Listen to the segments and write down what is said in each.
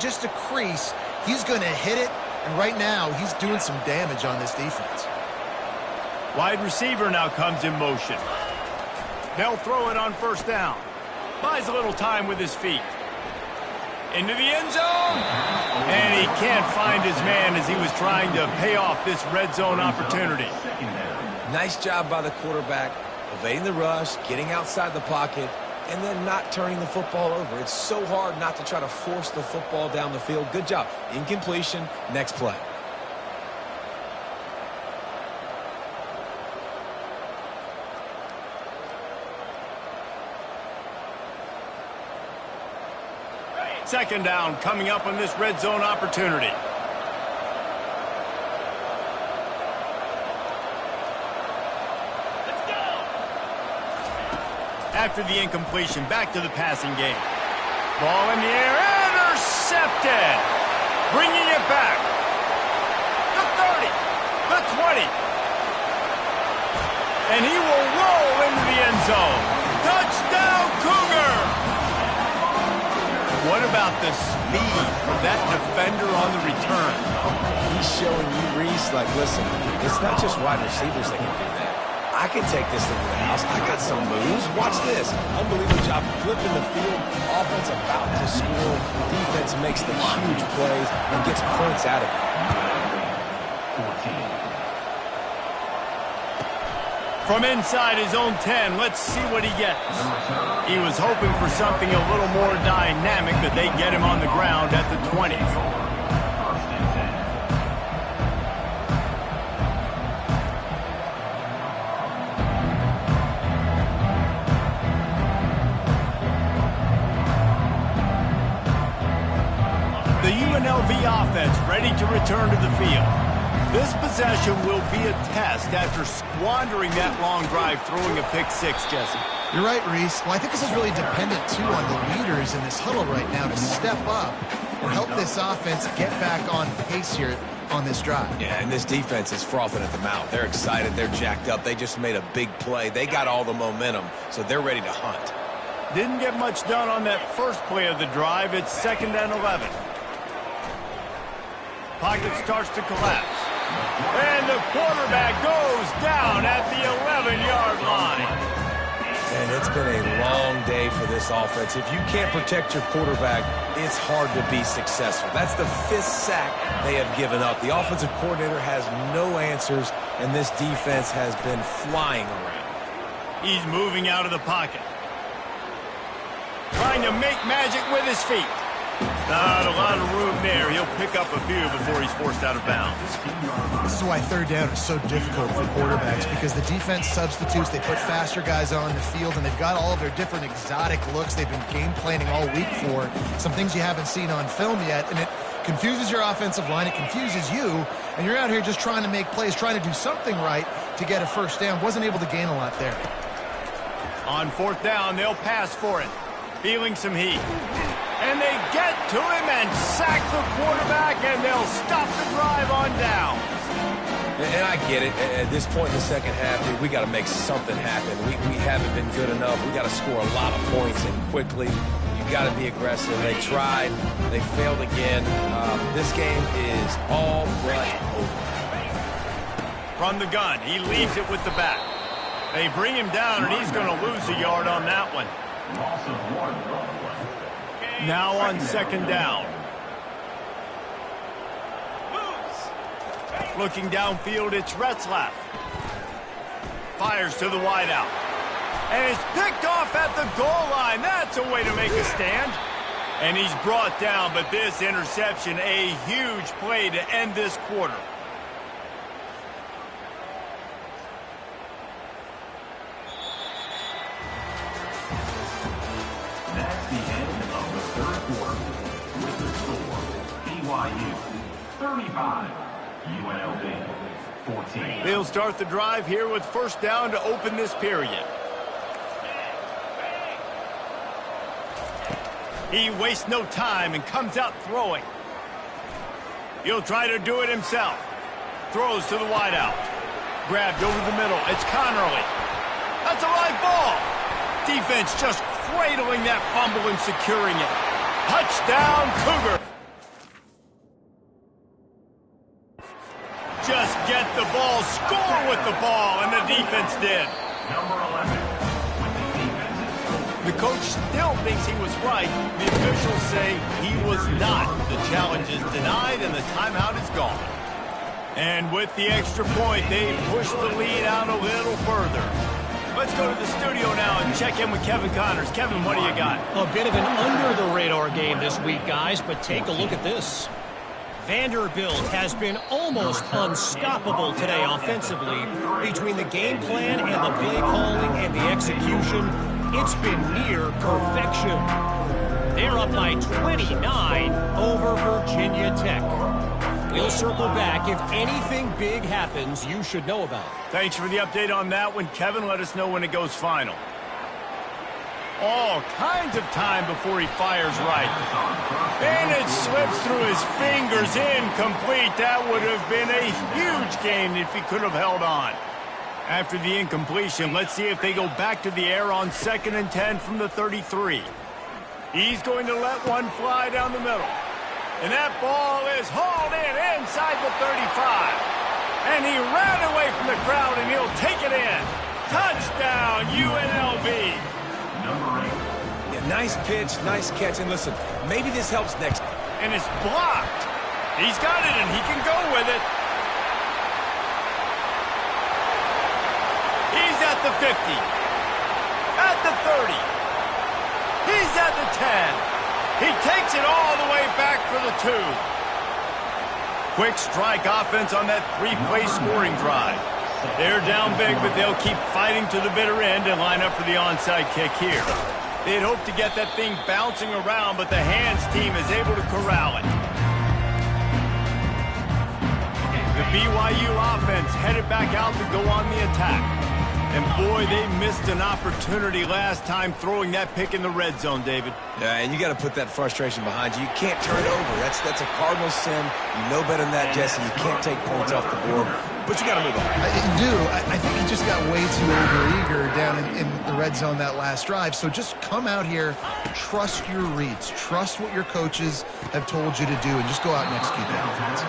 just a crease, he's going to hit it, and right now he's doing some damage on this defense. Wide receiver now comes in motion. They'll throw it on first down. Buys a little time with his feet. Into the end zone. And he can't find his man as he was trying to pay off this red zone opportunity. Nice job by the quarterback, evading the rush, getting outside the pocket, and then not turning the football over. It's so hard not to try to force the football down the field. Good job. Incompletion. Next play. Second down coming up on this red zone opportunity. Let's go! After the incompletion, back to the passing game. Ball in the air, intercepted! Bringing it back. The 30, the 20. And he will roll into the end zone. Touchdown, Cougar! What about the speed of that defender on the return? He's showing you, Reese, like, listen, it's not just wide receivers that can do that. I can take this into the house. I got some moves. Watch this. Unbelievable job flipping the field. Offense about to score. Defense makes the huge plays and gets points out of it. 14. From inside his own 10, let's see what he gets. He was hoping for something a little more dynamic, but they get him on the ground at the 20. The UNLV offense ready to return to the field. This possession will be a test after squandering that long drive, throwing a pick six, Jesse. You're right, Reese. Well, I think this is really dependent, too, on the leaders in this huddle right now to step up and help this offense get back on pace here on this drive. Yeah, and this defense is frothing at the mouth. They're excited. They're jacked up. They just made a big play. They got all the momentum, so they're ready to hunt. Didn't get much done on that first play of the drive. It's 2nd and 11. Pocket starts to collapse. And the quarterback goes down at the 11-yard line. And it's been a long day for this offense. If you can't protect your quarterback, it's hard to be successful. That's the 5th sack they have given up. The offensive coordinator has no answers, and this defense has been flying around. He's moving out of the pocket. Trying to make magic with his feet. Not a lot of room there. He'll pick up a few before he's forced out of bounds. This is why third down is so difficult for quarterbacks, because the defense substitutes. They put faster guys on the field, and they've got all of their different exotic looks they've been game planning all week for. Some things you haven't seen on film yet, and it confuses your offensive line. It confuses you, and you're out here just trying to make plays, trying to do something right to get a first down. Wasn't able to gain a lot there. On 4th down, they'll pass for it. Feeling some heat. And they get to him and sack the quarterback, and they'll stop the drive on down. And I get it. At this point in the second half, dude, we got to make something happen. We haven't been good enough. We got to score a lot of points and quickly. You got to be aggressive. They tried. They failed again. This game is all but over. From the gun, he leaves it with the back. They bring him down, and he's going to lose a yard on that one. Now on 2nd down. Looking downfield, it's Retzlaff. Fires to the wideout. And it's picked off at the goal line. That's a way to make a stand. And he's brought down, but this interception, a huge play to end this quarter. That's the end of the 3rd quarter. With the score, BYU 35, UNLV 14. They'll start the drive here with first down to open this period. He wastes no time and comes out throwing. He'll try to do it himself. Throws to the wideout. Grabbed over the middle. It's Connerly. That's a live ball. Defense just cradling that fumble and securing it. Touchdown, Cougar. just get the ball, score with the ball, and the defense did. Number 11 with the defense's The coach still thinks he was right. The officials say he was not. The challenge is denied, and the timeout is gone. And with the extra point, they push the lead out a little further. Let's go to the studio now and check in with Kevin Connors. Kevin, what do you got? A bit of an under-the-radar game this week, guys, but take a look at this. Vanderbilt has been almost unstoppable today offensively. Between the game plan and the play calling and the execution, it's been near perfection. They're up by 29 over Virginia Tech. We'll circle back if anything big happens you should know about. Thanks for the update on that one, Kevin. Let us know when it goes final. All kinds of time before he fires right. And it slips through his fingers, incomplete. That would have been a huge gain if he could have held on. After the incompletion, let's see if they go back to the air on 2nd and 10 from the 33. He's going to let one fly down the middle. And that ball is hauled in inside the 35. And he ran away from the crowd, and he'll take it in. Touchdown, UNLV. number 8. Yeah, nice pitch, nice catch. And listen, maybe this helps next. And it's blocked. He's got it, and he can go with it. He's at the 50. At the 30. He's at the 10. He takes it all the way back for the 2. Quick strike offense on that 3-play scoring drive. They're down big, but they'll keep fighting to the bitter end and line up for the onside kick here. They'd hoped to get that thing bouncing around, but the hands team is able to corral it. The BYU offense headed back out to go on the attack. And boy, they missed an opportunity last time throwing that pick in the red zone, David. Yeah, and you got to put that frustration behind you. You can't turn it over. That's a cardinal sin. You know better than that, Jesse. You can't take points off the board, but you got to move on. You do. I think he just got way too overeager down in the red zone that last drive. So just come out here, trust your reads, trust what your coaches have told you to do, and just go out and execute that offense.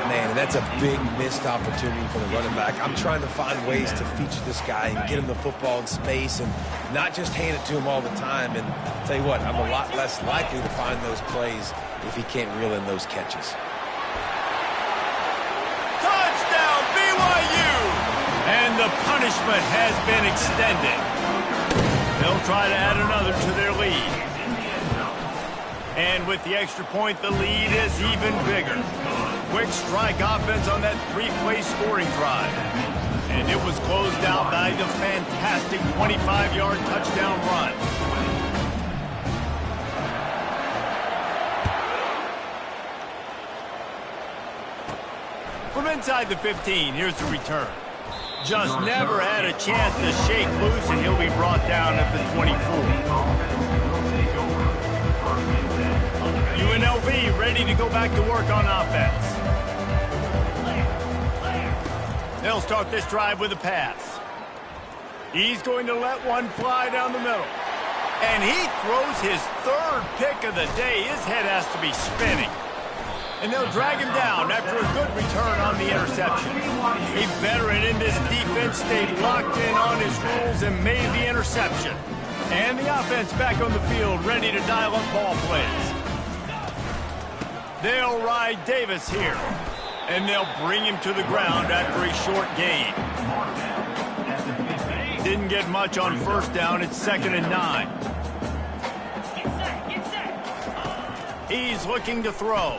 Man, and that's a big missed opportunity for the running back. I'm trying to find ways to feature this guy and get him the football in space and not just hand it to him all the time. And tell you what, I'm a lot less likely to find those plays if he can't reel in those catches. Touchdown, BYU! And the punishment has been extended. They'll try to add another to their lead. And with the extra point, the lead is even bigger. Quick strike offense on that 3-play scoring drive. And it was closed out by the fantastic 25-yard touchdown run. From inside the 15, here's the return. Just never had a chance to shake loose, and he'll be brought down at the 24. UNLV ready to go back to work on offense. They'll start this drive with a pass. He's going to let one fly down the middle. And he throws his 3rd pick of the day. His head has to be spinning. And they'll drag him down after a good return on the interception. A veteran in this defense stayed locked in on his rules and made the interception. And the offense back on the field ready to dial up ball plays. They'll ride Davis here. And they'll bring him to the ground after a short gain. Didn't get much on 1st down. It's 2nd and 9. He's looking to throw.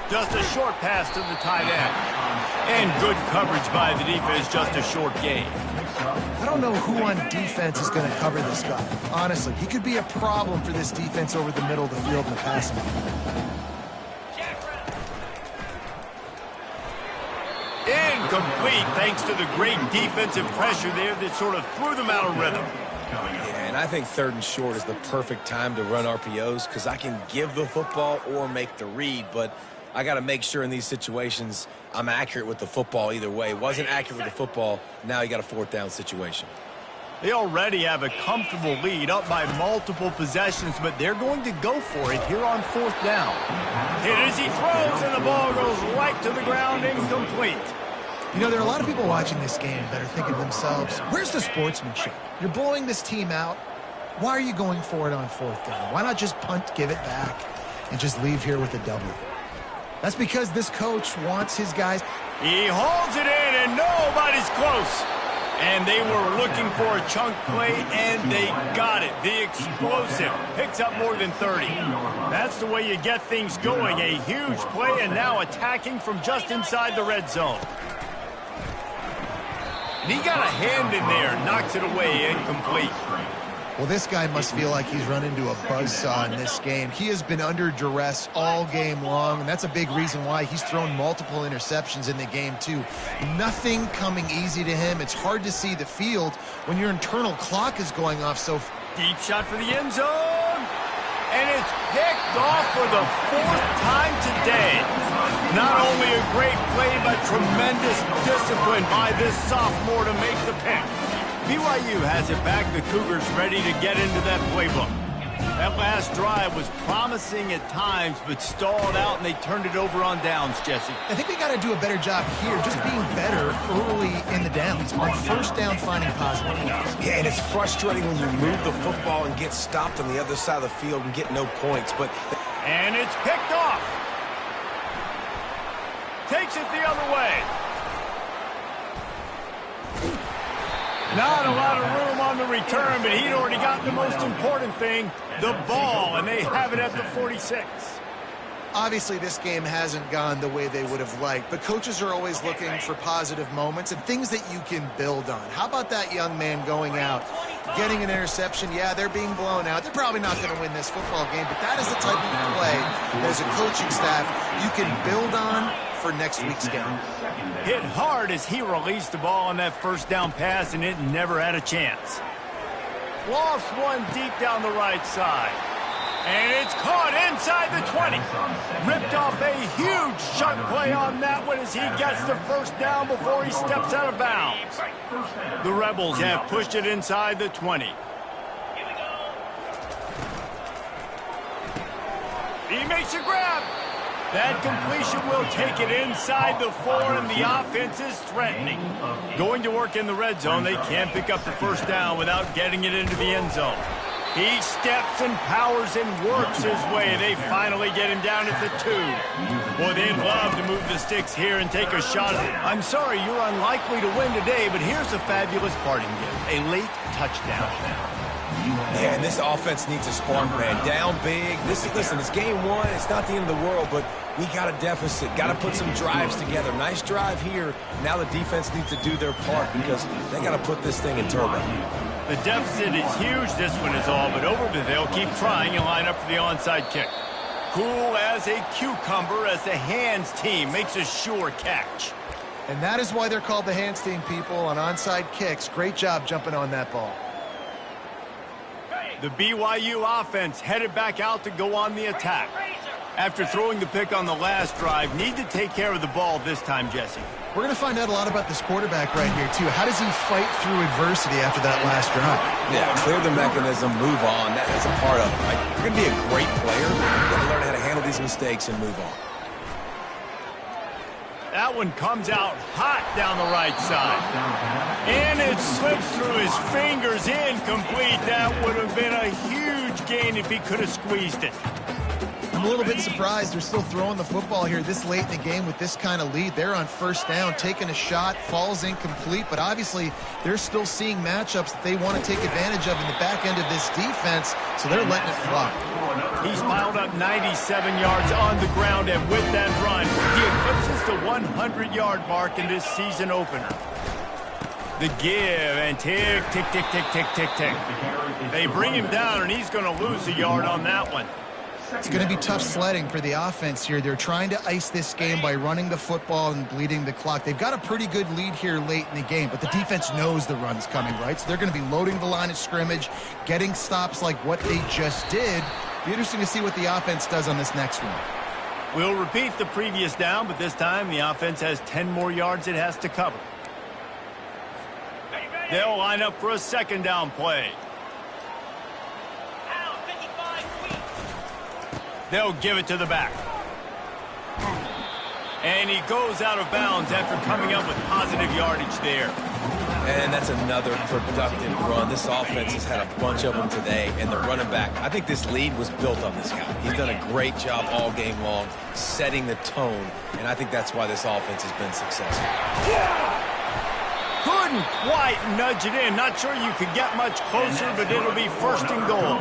Just a short pass to the tight end. And good coverage by the defense, just a short gain. I don't know who on defense is going to cover this guy. Honestly, he could be a problem for this defense over the middle of the field in the passing game. Incomplete thanks to the great defensive pressure there that sort of threw them out of rhythm. Yeah, and I think 3rd and short is the perfect time to run RPOs because I can give the football or make the read, but I got to make sure in these situations I'm accurate with the football either way. Wasn't accurate with the football, now you got a 4th down situation. They already have a comfortable lead up by multiple possessions, but they're going to go for it here on 4th down. Hit as he throws, and the ball goes right to the ground, incomplete. You know, there are a lot of people watching this game that are thinking to themselves, where's the sportsmanship? You're blowing this team out. Why are you going for it on 4th down? Why not just punt, give it back, and just leave here with a W? That's because this coach wants his guys. He hauls it in, and nobody's close. And they were looking for a chunk play, and they got it. The explosive picks up more than 30. That's the way you get things going. A huge play, and now attacking from just inside the red zone. And he got a hand in there, knocks it away, incomplete. Well, this guy must feel like he's run into a buzzsaw in this game. He has been under duress all game long, and that's a big reason why he's thrown multiple interceptions in the game, too. Nothing coming easy to him. It's hard to see the field when your internal clock is going off so... Deep shot for the end zone, and it's picked off for the 4th time today. Not only a great play, but tremendous discipline by this sophomore to make the pick. BYU has it back. The Cougars ready to get into that playbook. That last drive was promising at times, but stalled out, and they turned it over on downs, Jesse. I think they got to do a better job here, just being better early in the downs. On 1st down, finding positive plays. Yeah, and it's frustrating when you move the football and get stopped on the other side of the field and get no points. And it's picked off. Takes it the other way. Not a lot of room on the return, but he'd already got the most important thing, the ball, and they have it at the 46. Obviously, this game hasn't gone the way they would have liked, but coaches are always looking for positive moments and things that you can build on. How about that young man going out, getting an interception? Yeah, they're being blown out. They're probably not going to win this football game, but that is the type of play that as a coaching staff you can build on for next week's game. Hit hard as he released the ball on that 1st down pass, and it never had a chance. Lost one deep down the right side. And it's caught inside the 20. Ripped off a huge chunk play on that one as he gets the 1st down before he steps out of bounds. The Rebels have pushed it inside the 20. He makes a grab. That completion will take it inside the 4, and the offense is threatening. Going to work in the red zone, they can't pick up the 1st down without getting it into the end zone. He steps and powers and works his way. They finally get him down at the 2. Boy, they'd love to move the sticks here and take a shot at it. I'm sorry, you're unlikely to win today, but here's a fabulous parting gift. A late touchdown. Yeah, and this offense needs a spark, man. Down big. Listen, it's game 1. It's not the end of the world, but we got a deficit. Got to put some drives together. Nice drive here. Now the defense needs to do their part because they got to put this thing in turbo. The deficit is huge. This one is all but over, but they'll keep trying and line up for the onside kick. Cool as a cucumber as the hands team makes a sure catch. And that is why they're called the hands team, people, on onside kicks. Great job jumping on that ball. The BYU offense headed back out to go on the attack. After throwing the pick on the last drive, need to take care of the ball this time, Jesse. We're going to find out a lot about this quarterback right here, too. How does he fight through adversity after that last drive? Yeah, clear the mechanism, move on. That's a part of it, right? You're going to be a great player. You've got to learn how to handle these mistakes and move on. That one comes out hot down the right side. And it slips through his fingers, incomplete. That would have been a huge gain if he could have squeezed it. I'm a little bit surprised they're still throwing the football here this late in the game with this kind of lead. They're on 1st down, taking a shot, falls incomplete, but obviously they're still seeing matchups that they want to take advantage of in the back end of this defense, so they're letting it fly. He's piled up 97 yards on the ground, and with that run, he eclipses the 100-yard mark in this season opener. The give, and tick, tick, tick, tick, tick, tick, tick. They bring him down, and he's going to lose a yard on that one. It's going to be tough sledding for the offense here. They're trying to ice this game by running the football and bleeding the clock. They've got a pretty good lead here late in the game, but the defense knows the run's coming, right? So they're going to be loading the line of scrimmage, getting stops like what they just did. Be interesting to see what the offense does on this next one. We'll repeat the previous down, but this time the offense has 10 more yards it has to cover. They'll line up for a second down play. They'll give it to the back. And he goes out of bounds after coming up with positive yardage there. And that's another productive run. This offense has had a bunch of them today, and the running back, I think this lead was built on this guy. He's done a great job all game long, setting the tone, and I think that's why this offense has been successful. Couldn't quite nudge it in. Not sure you could get much closer, but it'll be first and goal.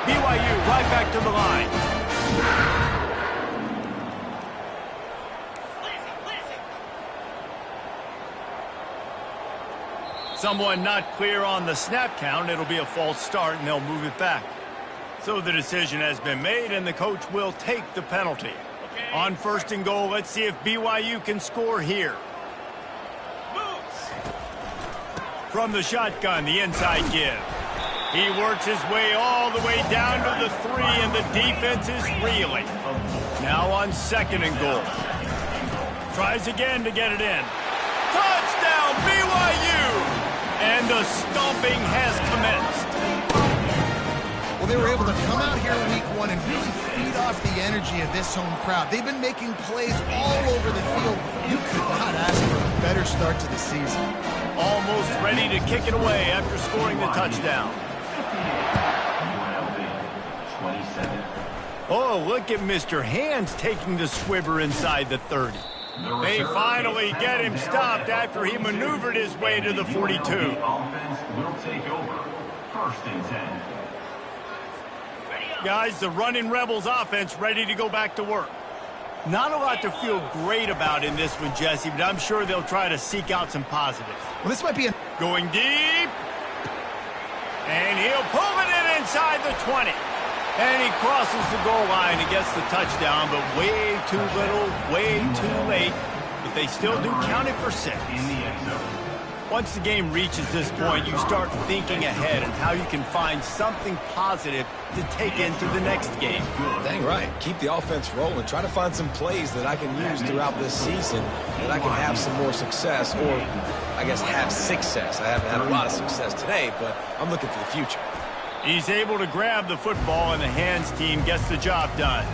BYU right back to the line. Someone not clear on the snap count. It'll be a false start, and they'll move it back. So the decision has been made, and the coach will take the penalty. Okay. On first and goal, let's see if BYU can score here. Moves. From the shotgun, the inside give. He works his way all the way down to the 3, and the defense is reeling. Now on second and goal. Tries again to get it in. Touchdown, BYU! And the stomping has commenced. Well, they were able to come out here in week 1 and really feed off the energy of this home crowd. They've been making plays all over the field. You could not ask for a better start to the season. Almost ready to kick it away after scoring the touchdown. UNLV 27. Oh, look at Mr. Hands taking the swibber inside the 30. They finally get him stopped after he maneuvered his way to the 42. Offense will take over. First and 10. Guys, the running Rebels offense ready to go back to work. Not a lot to feel great about in this one, Jesse, but I'm sure they'll try to seek out some positives. Well, this might be going deep. And he'll pull it in inside the 20. And he crosses the goal line and gets the touchdown, but way too little, way too late. But they still do count it for 6. Once the game reaches this point, you start thinking ahead and how you can find something positive to take into the next game. Dang right. Keep the offense rolling. Try to find some plays that I can use throughout this season that I can have some more success, or I guess have success. I haven't had a lot of success today, but I'm looking for the future. He's able to grab the football, and the hands team gets the job done.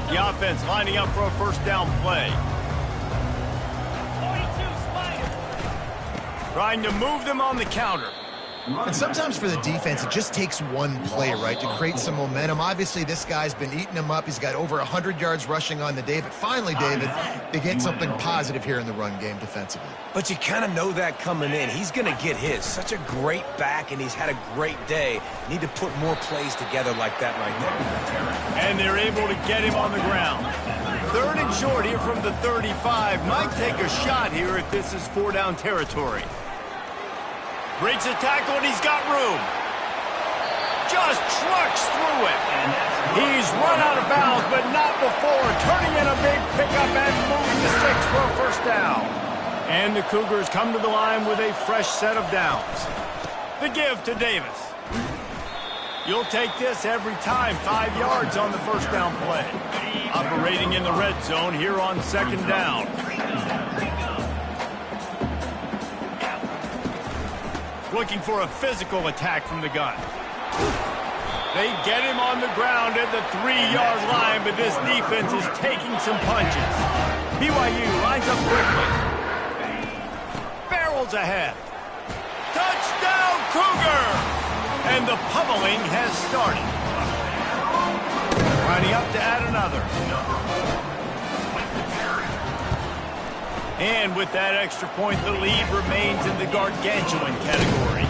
The offense lining up for a first down play. Trying to move them on the counter. And sometimes for the defense, it just takes one play, right, to create some momentum. Obviously, this guy's been eating them up. He's got over 100 yards rushing on the day. But finally, David, they get something positive here in the run game defensively. But you kind of know that coming in. He's going to get his. Such a great back, and he's had a great day. Need to put more plays together like that right there. And they're able to get him on the ground. Third and short here from the 35. Might take a shot here if this is 4-down territory. Breaks the tackle, and he's got room. Just trucks through it. He's run out of bounds, but not before turning in a big pickup and moving the sticks for a first down. And the Cougars come to the line with a fresh set of downs. The give to Davis. You'll take this every time. 5 yards on the first down play. Operating in the red zone here on second down. Looking for a physical attack from the gun. They get him on the ground at the 3-yard line, but this defense is taking some punches. BYU lines up quickly. Barrels ahead. Touchdown, Cougar! And the pummeling has started. Lining up to add another. And with that extra point, the lead remains in the gargantuan category.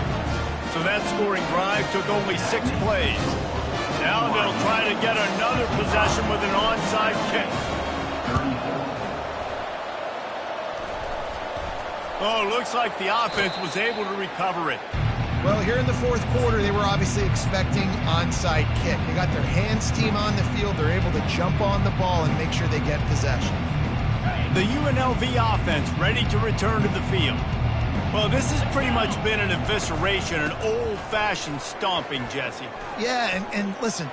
So that scoring drive took only 6 plays. Now they'll try to get another possession with an onside kick. Oh, looks like the offense was able to recover it. Well, here in the fourth quarter, they were obviously expecting onside kick. They got their hands team on the field. They're able to jump on the ball and make sure they get possession. The UNLV offense ready to return to the field. Well, this has pretty much been an evisceration, an old-fashioned stomping, Jesse. Yeah, and listen,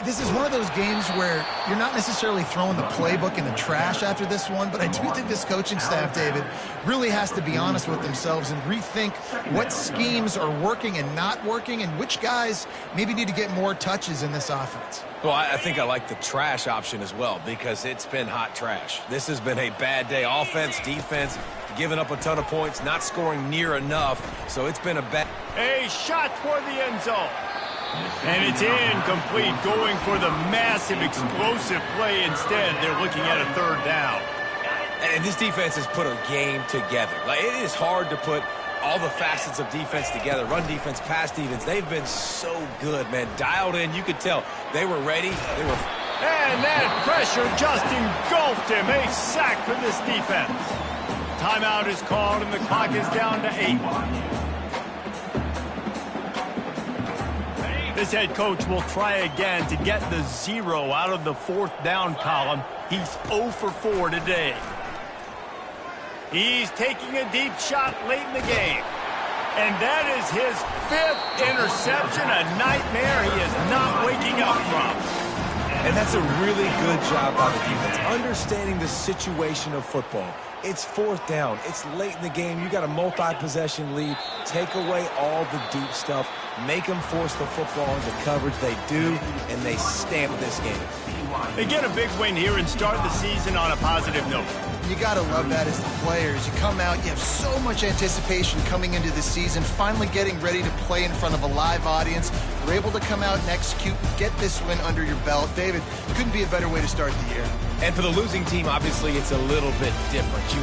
this is one of those games where you're not necessarily throwing the playbook in the trash after this one, but I do think this coaching staff, David, really has to be honest with themselves and rethink what schemes are working and not working and which guys maybe need to get more touches in this offense. Well, I think I like the trash option as well because it's been hot trash. This has been a bad day. Offense, defense, giving up a ton of points, not scoring near enough. So it's been a bad... A shot toward the end zone. And it's incomplete, going for the massive, explosive play instead. They're looking at a third down. And this defense has put a game together. Like, it is hard to put all the facets of defense together. Run defense, pass defense. They've been so good, man. Dialed in. You could tell they were ready. They were... And that pressure just engulfed him. A sack for this defense. Timeout is called, and the clock is down to 8. This head coach will try again to get the 0 out of the fourth down column. He's 0 for 4 today. He's taking a deep shot late in the game. And that is his 5th interception, a nightmare he is not waking up from. And that's a really good job by the defense, understanding the situation of football. It's 4th down. It's late in the game. You got a multi-possession lead. Take away all the deep stuff. Make them force the football into coverage. They do, and they stamp this game. They get a big win here and start the season on a positive note. You got to love that as the players. You come out, you have so much anticipation coming into the season, finally getting ready to play in front of a live audience. You're able to come out and execute, get this win under your belt. David, couldn't be a better way to start the year. And for the losing team, obviously, it's a little bit different.